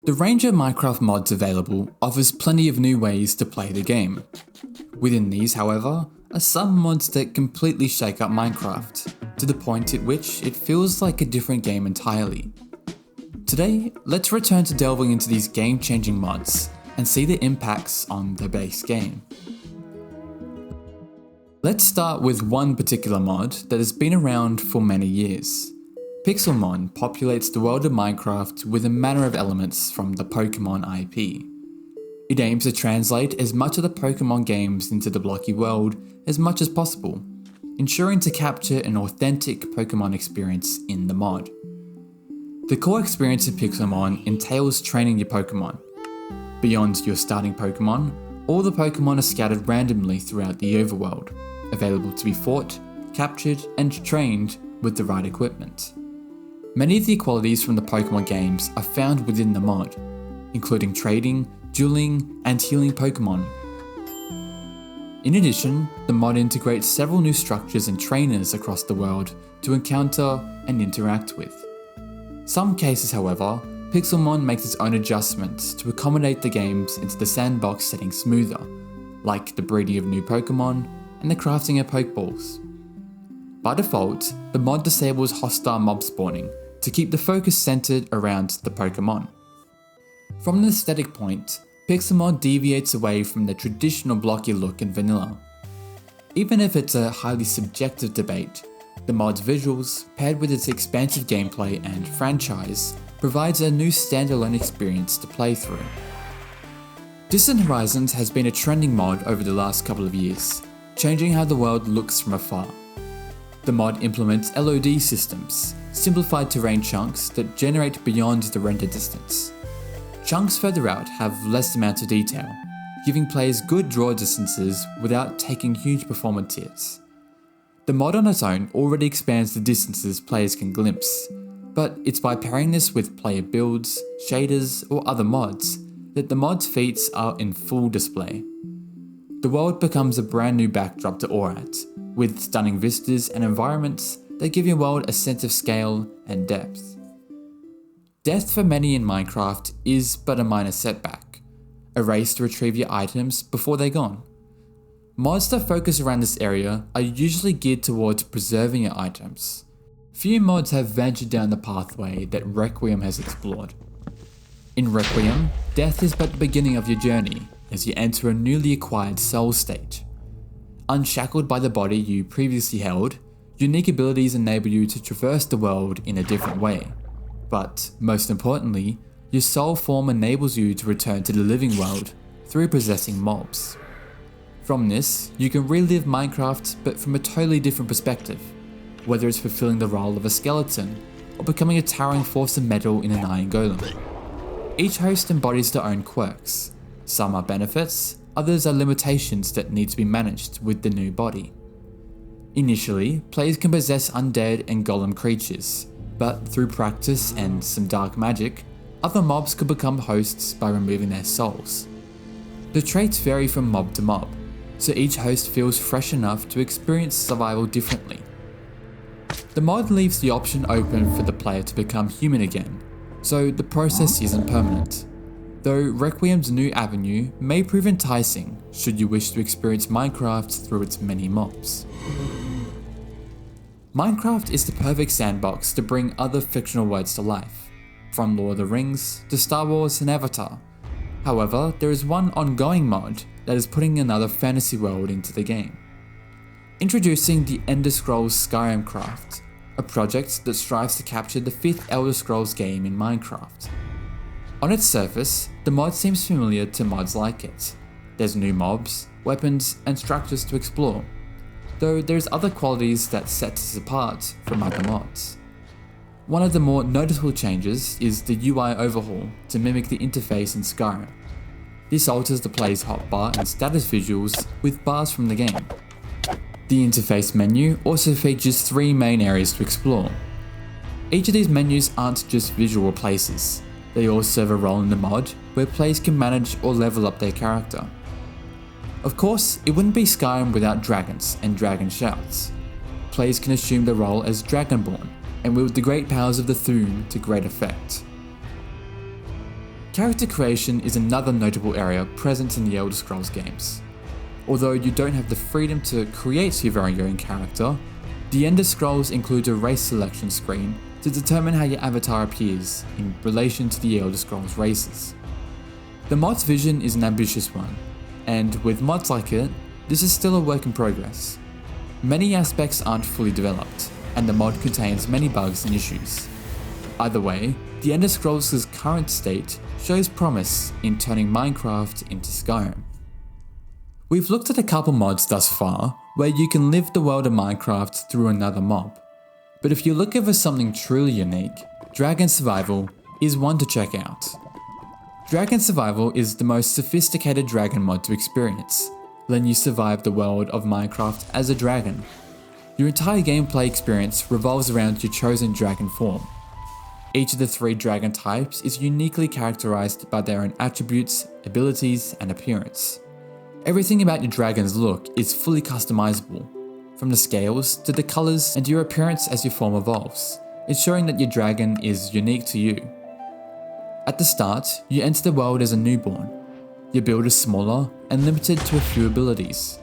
The range of Minecraft mods available offers plenty of new ways to play the game. Within these, however, are some mods that completely shake up Minecraft, to the point at which it feels like a different game entirely. Today, let's return to delving into these game-changing mods and see the impacts on the base game. Let's start with one particular mod that has been around for many years. Pixelmon populates the world of Minecraft with a manner of elements from the Pokemon IP. It aims to translate as much of the Pokemon games into the blocky world as much as possible, ensuring to capture an authentic Pokemon experience in the mod. The core experience of Pixelmon entails training your Pokemon. Beyond your starting Pokemon, all the Pokemon are scattered randomly throughout the overworld, available to be fought, captured, and trained with the right equipment. Many of the qualities from the Pokemon games are found within the mod, including trading, dueling, and healing Pokemon. In addition, the mod integrates several new structures and trainers across the world to encounter and interact with. Some cases, however, Pixelmon makes its own adjustments to accommodate the games into the sandbox setting smoother, like the breeding of new Pokemon and the crafting of Pokeballs. By default, the mod disables hostile mob spawning to keep the focus centered around the Pokemon. From an aesthetic point, Pixelmon deviates away from the traditional blocky look in vanilla. Even if it's a highly subjective debate, the mod's visuals, paired with its expansive gameplay and franchise, provides a new standalone experience to play through. Distant Horizons has been a trending mod over the last couple of years, changing how the world looks from afar. The mod implements LOD systems, simplified terrain chunks that generate beyond the render distance. Chunks further out have less amounts of detail, giving players good draw distances without taking huge performance hits. The mod on its own already expands the distances players can glimpse, but it's by pairing this with player builds, shaders, or other mods that the mod's feats are in full display. The world becomes a brand new backdrop to awe at, with stunning vistas and environments that give your world a sense of scale and depth. Death for many in Minecraft is but a minor setback, a race to retrieve your items before they're gone. Mods that focus around this area are usually geared towards preserving your items. Few mods have ventured down the pathway that Requiem has explored. In Requiem, death is but the beginning of your journey as you enter a newly acquired soul state. Unshackled by the body you previously held, unique abilities enable you to traverse the world in a different way. But, most importantly, your soul form enables you to return to the living world through possessing mobs. From this, you can relive Minecraft but from a totally different perspective, whether it's fulfilling the role of a skeleton or becoming a towering force of metal in an iron golem. Each host embodies their own quirks. Some are benefits, others are limitations that need to be managed with the new body. Initially, players can possess undead and golem creatures, but through practice and some dark magic, other mobs could become hosts by removing their souls. The traits vary from mob to mob, so each host feels fresh enough to experience survival differently. The mod leaves the option open for the player to become human again, so the process isn't permanent. Though Requiem's new avenue may prove enticing should you wish to experience Minecraft through its many mobs. Minecraft is the perfect sandbox to bring other fictional worlds to life, from Lord of the Rings to Star Wars and Avatar. However, there is one ongoing mod that is putting another fantasy world into the game. Introducing the Elder Scrolls Skyrimcraft, a project that strives to capture the 5th Elder Scrolls game in Minecraft. On its surface, the mod seems familiar to mods like it. There's new mobs, weapons, and structures to explore, though there's other qualities that set us apart from other mods. One of the more noticeable changes is the UI overhaul to mimic the interface in Skyrim. This alters the player's hotbar and status visuals with bars from the game. The interface menu also features 3 main areas to explore. Each of these menus aren't just visual places, they all serve a role in the mod where players can manage or level up their character. Of course, it wouldn't be Skyrim without dragons and dragon shouts. Players can assume the role as Dragonborn and wield the great powers of the Thune to great effect. Character creation is another notable area present in the Elder Scrolls games. Although you don't have the freedom to create your very own character, the Elder Scrolls includes a race selection screen to determine how your avatar appears in relation to the Elder Scrolls races. The mod's vision is an ambitious one, and with mods like it, this is still a work in progress. Many aspects aren't fully developed, and the mod contains many bugs and issues. Either way, the Elder Scrolls' current state shows promise in turning Minecraft into Skyrim. We've looked at a couple mods thus far where you can live the world of Minecraft through another mob, but if you're looking for something truly unique, Dragon Survival is one to check out. Dragon Survival is the most sophisticated dragon mod to experience, letting you survive the world of Minecraft as a dragon. Your entire gameplay experience revolves around your chosen dragon form. Each of the 3 dragon types is uniquely characterized by their own attributes, abilities, and appearance. Everything about your dragon's look is fully customizable, from the scales to the colors and your appearance as your form evolves, ensuring that your dragon is unique to you. At the start, you enter the world as a newborn. Your build is smaller and limited to a few abilities.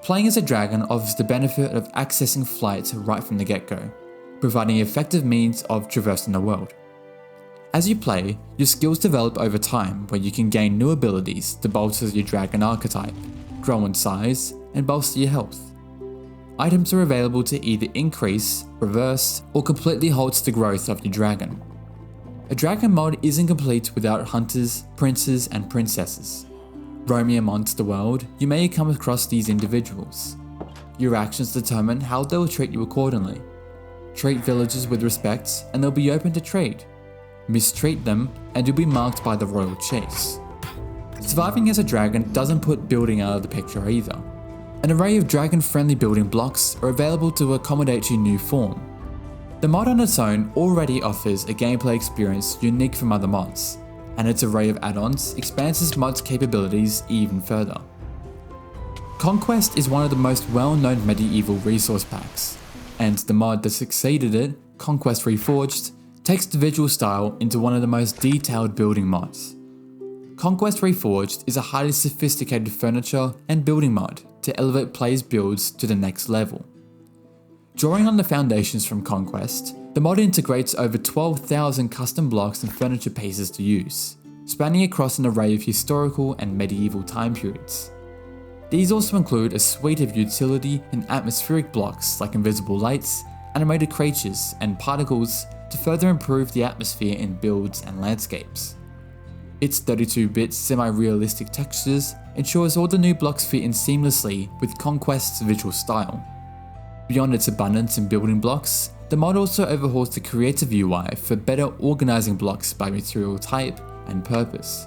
Playing as a dragon offers the benefit of accessing flight right from the get-go, providing effective means of traversing the world. As you play, your skills develop over time where you can gain new abilities to bolster your dragon archetype, grow in size, and bolster your health. Items are available to either increase, reverse, or completely halt the growth of your dragon. A dragon mod isn't complete without hunters, princes, and princesses. Roaming amongst the world, you may come across these individuals. Your actions determine how they will treat you accordingly. Treat villagers with respect and they'll be open to trade. Mistreat them and you'll be marked by the royal chase. Surviving as a dragon doesn't put building out of the picture either. An array of dragon-friendly building blocks are available to accommodate your new form. The mod on its own already offers a gameplay experience unique from other mods, and its array of add-ons expands this mod's capabilities even further. Conquest is one of the most well-known medieval resource packs, and the mod that succeeded it, Conquest Reforged, takes the visual style into one of the most detailed building mods. Conquest Reforged is a highly sophisticated furniture and building mod to elevate players' builds to the next level. Drawing on the foundations from Conquest, the mod integrates over 12,000 custom blocks and furniture pieces to use, spanning across an array of historical and medieval time periods. These also include a suite of utility and atmospheric blocks like invisible lights, animated creatures, and particles to further improve the atmosphere in builds and landscapes. Its 32-bit semi-realistic textures ensures all the new blocks fit in seamlessly with Conquest's visual style. Beyond its abundance in building blocks, the mod also overhauls the creative UI for better organizing blocks by material type and purpose.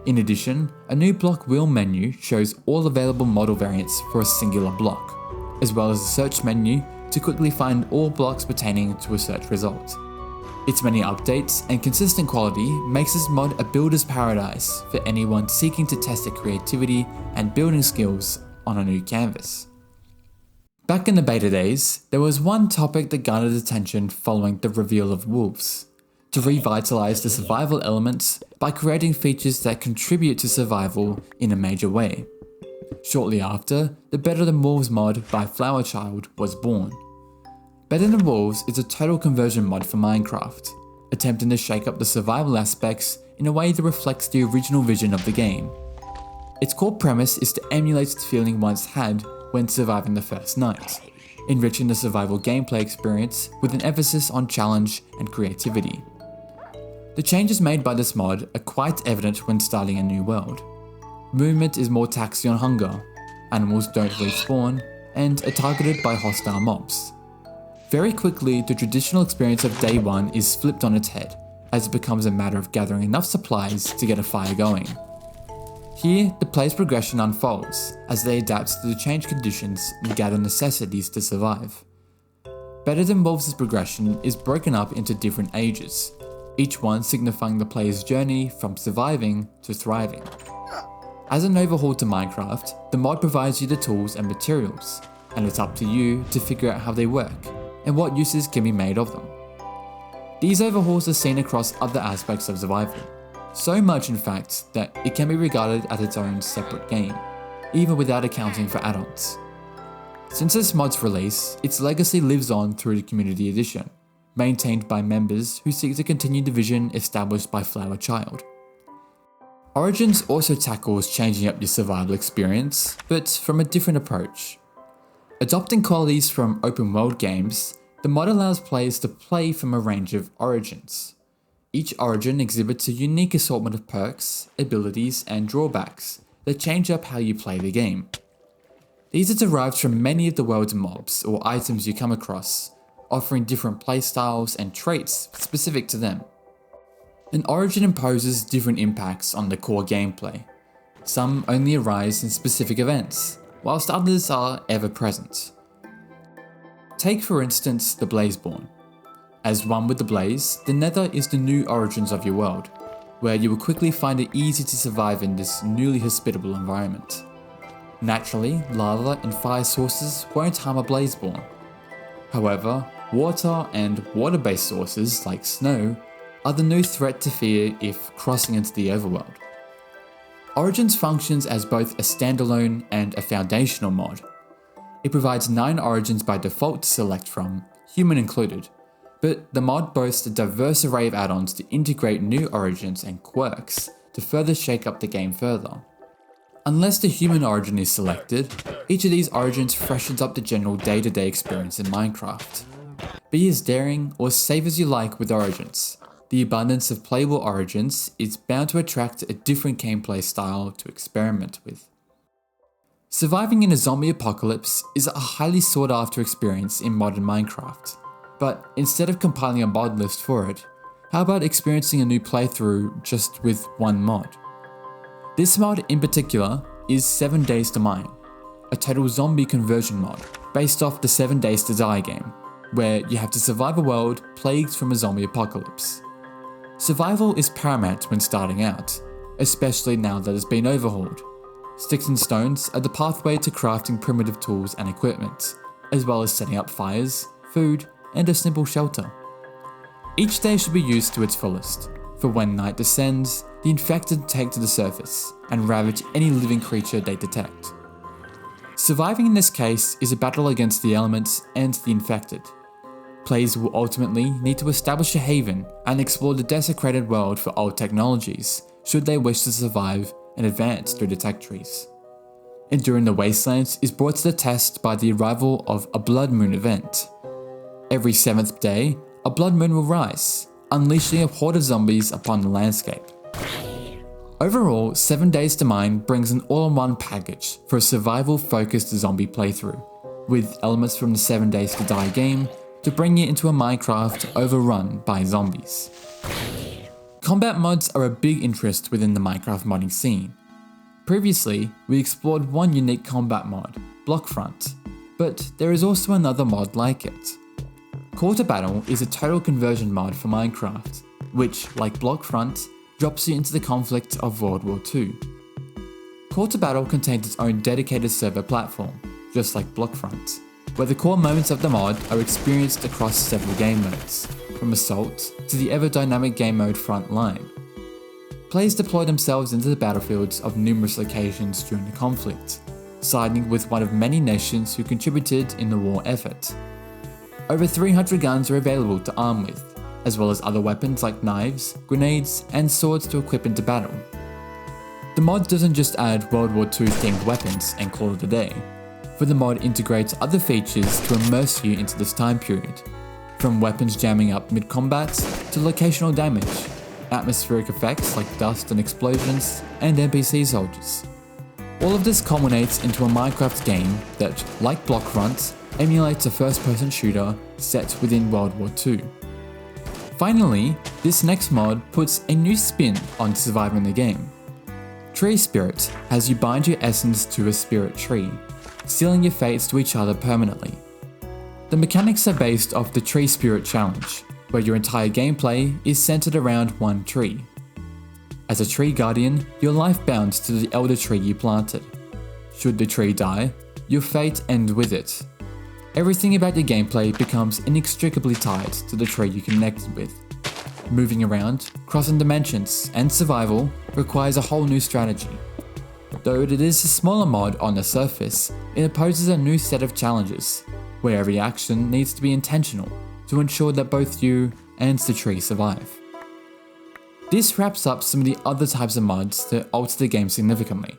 In addition, a new block wheel menu shows all available model variants for a singular block, as well as a search menu to quickly find all blocks pertaining to a search result. Its many updates and consistent quality makes this mod a builder's paradise for anyone seeking to test their creativity and building skills on a new canvas. Back in the beta days, there was one topic that garnered attention following the reveal of wolves: to revitalize the survival elements by creating features that contribute to survival in a major way. Shortly after, the Better Than Wolves mod by FlowerChild was born. Better Than Wolves is a total conversion mod for Minecraft, attempting to shake up the survival aspects in a way that reflects the original vision of the game. Its core premise is to emulate the feeling once had when surviving the first night, enriching the survival gameplay experience with an emphasis on challenge and creativity. The changes made by this mod are quite evident when starting a new world. Movement is more taxing on hunger, animals don't respawn, and are targeted by hostile mobs. Very quickly, the traditional experience of day one is flipped on its head, as it becomes a matter of gathering enough supplies to get a fire going. Here, the player's progression unfolds as they adapt to the changed conditions and gather necessities to survive. Better Than Wolves' progression is broken up into different ages, each one signifying the player's journey from surviving to thriving. As an overhaul to Minecraft, the mod provides you the tools and materials, and it's up to you to figure out how they work and what uses can be made of them. These overhauls are seen across other aspects of survival. So much in fact that it can be regarded as its own separate game, even without accounting for add-ons. Since this mod's release, its legacy lives on through the Community Edition, maintained by members who seek to continue the vision established by FlowerChild. Origins also tackles changing up your survival experience, but from a different approach. Adopting qualities from open world games, the mod allows players to play from a range of origins. Each origin exhibits a unique assortment of perks, abilities, and drawbacks that change up how you play the game. These are derived from many of the world's mobs or items you come across, offering different playstyles and traits specific to them. An origin imposes different impacts on the core gameplay. Some only arise in specific events, whilst others are ever present. Take for instance the Blazeborn. As one with the Blaze, the Nether is the new origins of your world, where you will quickly find it easy to survive in this newly hospitable environment. Naturally, lava and fire sources won't harm a Blazeborn. However, water and water-based sources like snow are the new threat to fear if crossing into the overworld. Origins functions as both a standalone and a foundational mod. It provides 9 origins by default to select from, human included, but the mod boasts a diverse array of add-ons to integrate new origins and quirks to further shake up the game further. Unless the human origin is selected, each of these origins freshens up the general day-to-day experience in Minecraft. Be as daring or save as you like with origins. The abundance of playable origins is bound to attract a different gameplay style to experiment with. Surviving in a zombie apocalypse is a highly sought after experience in modern Minecraft, but instead of compiling a mod list for it, how about experiencing a new playthrough just with one mod? This mod in particular is 7 Days to Mine, a total zombie conversion mod based off the 7 Days to Die game, where you have to survive a world plagued from a zombie apocalypse. Survival is paramount when starting out, especially now that it's been overhauled. Sticks and stones are the pathway to crafting primitive tools and equipment, as well as setting up fires, food, and a simple shelter. Each day should be used to its fullest, for when night descends, the infected take to the surface and ravage any living creature they detect. Surviving in this case is a battle against the elements and the infected. Players will ultimately need to establish a haven and explore the desecrated world for old technologies, should they wish to survive and advance through the tech trees. Enduring the Wastelands is brought to the test by the arrival of a Blood Moon event. Every 7th day, a Blood Moon will rise, unleashing a horde of zombies upon the landscape. Overall, 7 Days to Mine brings an all-in-one package for a survival-focused zombie playthrough, with elements from the 7 Days to Die game to bring you into a Minecraft overrun by zombies. Combat mods are a big interest within the Minecraft modding scene. Previously, we explored one unique combat mod, Blockfront, but there is also another mod like it. Call to Battle is a total conversion mod for Minecraft, which, like Blockfront, drops you into the conflict of World War II. Call to Battle contains its own dedicated server platform, just like Blockfront, where the core moments of the mod are experienced across several game modes, from Assault to the ever-dynamic game mode Frontline. Players deploy themselves into the battlefields of numerous locations during the conflict, siding with one of many nations who contributed in the war effort. Over 300 guns are available to arm with, as well as other weapons like knives, grenades, and swords to equip into battle. The mod doesn't just add World War II themed weapons and call it a day, for the mod integrates other features to immerse you into this time period, from weapons jamming up mid-combat to locational damage, atmospheric effects like dust and explosions, and NPC soldiers. All of this culminates into a Minecraft game that, like Blockfront, emulates a first-person shooter set within World War II. Finally, this next mod puts a new spin on surviving the game. Tree Spirit has you bind your essence to a spirit tree, sealing your fates to each other permanently. The mechanics are based off the Tree Spirit Challenge, where your entire gameplay is centered around one tree. As a tree guardian, your life bounds to the elder tree you planted. Should the tree die, your fate ends with it. Everything about your gameplay becomes inextricably tied to the tree you connected with. moving around, crossing dimensions, and survival requires a whole new strategy. Though it is a smaller mod on the surface, it poses a new set of challenges, where every action needs to be intentional to ensure that both you and the tree survive. This wraps up some of the other types of mods that alter the game significantly.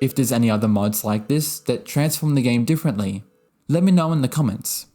If there's any other mods like this that transform the game differently, let me know in the comments.